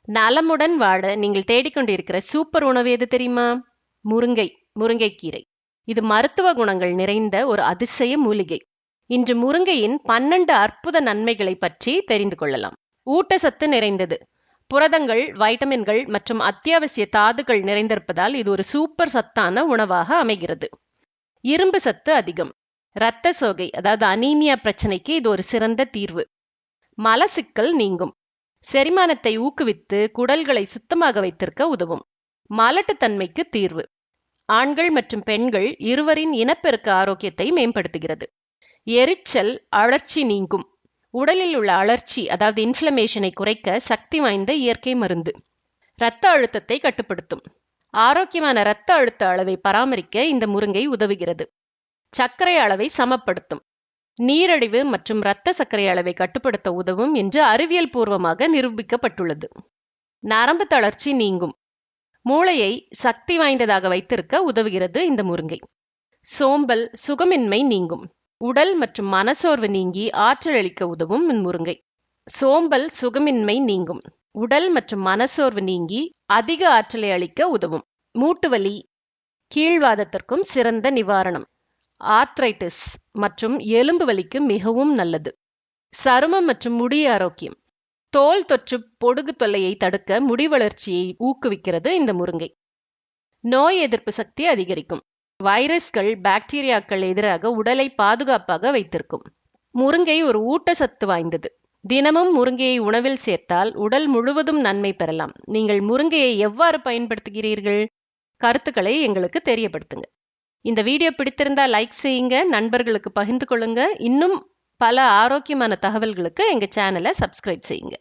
நலமுடன் வாழ நீங்கள் தேடிக்கொண்டிருக்கிற சூப்பர் உணவு எது தெரியுமா? முருங்கைக்கீரை. இது மருத்துவ குணங்கள் நிறைந்த ஒரு அதிசய மூலிகை. இன்று முருங்கையின் 12 அற்புத நன்மைகளை பற்றி தெரிந்து கொள்ளலாம். ஊட்டச்சத்து நிறைந்தது. புரதங்கள், வைட்டமின்கள் மற்றும் அத்தியாவசிய தாதுக்கள் நிறைந்திருப்பதால் இது ஒரு சூப்பர் சத்தான உணவாக அமைகிறது. இரும்பு சத்து அதிகம். இரத்த சோகை அதாவது அனீமியா பிரச்சனைக்கு இது ஒரு சிறந்த தீர்வு. மலச்சிக்கல் நீங்கும். செரிமானத்தை ஊக்குவித்து குடல்களை சுத்தமாக வைத்திருக்க உதவும். மலட்டுத்தன்மைக்கு தீர்வு. ஆண்கள் மற்றும் பெண்கள் இருவரின் இனப்பெருக்க ஆரோக்கியத்தை மேம்படுத்துகிறது. எரிச்சல், அழற்சி நீங்கும். உடலில் உள்ள அழற்சி அதாவது இன்ஃப்ளமேஷனை குறைக்க சக்தி வாய்ந்த இயற்கை மருந்து. இரத்த அழுத்தத்தை கட்டுப்படுத்தும். ஆரோக்கியமான இரத்த அழுத்த அளவை பராமரிக்க இந்த முருங்கை உதவுகிறது. சர்க்கரை அளவை சமப்படுத்தும். நீரிழிவு மற்றும் இரத்த சர்க்கரை அளவை கட்டுப்படுத்த உதவும் என்று அறிவியல் பூர்வமாக நிரூபிக்கப்பட்டுள்ளது. நரம்பு தளர்ச்சி நீங்கும். மூளையை சக்தி வாய்ந்ததாக வைத்திருக்க உதவுகிறது இந்த முருங்கை. சோம்பல், சுகமின்மை நீங்கும். உடல் மற்றும் மனசோர்வு நீங்கி ஆற்றல் அளிக்க உதவும் முருங்கை. சோம்பல், சுகமின்மை நீங்கும். உடல் மற்றும் மனசோர்வு நீங்கி அதிக ஆற்றலை அளிக்க உதவும். மூட்டுவலி, கீழ்வாதத்திற்கும் சிறந்த நிவாரணம். ஆர்த்ரைட்டிஸ் மற்றும் எலும்பு வலிக்கு மிகவும் நல்லது. சருமம் மற்றும் முடி ஆரோக்கியம். தோல் தொற்று, பொடுகு தொல்லையை தடுக்க முடி வளர்ச்சியை ஊக்குவிக்கிறது இந்த முருங்கை. நோய் எதிர்ப்பு சக்தி அதிகரிக்கும். வைரஸ்கள், பாக்டீரியாக்கள் எதிராக உடலை பாதுகாப்பாக வைத்திருக்கும். முருங்கை ஒரு ஊட்டச்சத்து வாய்ந்தது. தினமும் முருங்கையை உணவில் சேர்த்தால் உடல் முழுவதும் நன்மை பெறலாம். நீங்கள் முருங்கையை எவ்வாறு பயன்படுத்துகிறீர்கள்? கருத்துக்களை எங்களுக்கு தெரியப்படுத்துங்க. இந்த வீடியோ பிடித்திருந்தா லைக் செய்யுங்க, நண்பர்களுக்கு பகிர்ந்து கொள்ளுங்க. இன்னும் பல ஆரோக்கியமான தகவல்களுக்கு எங்க சேனலை சப்ஸ்கிரைப் செய்யுங்க.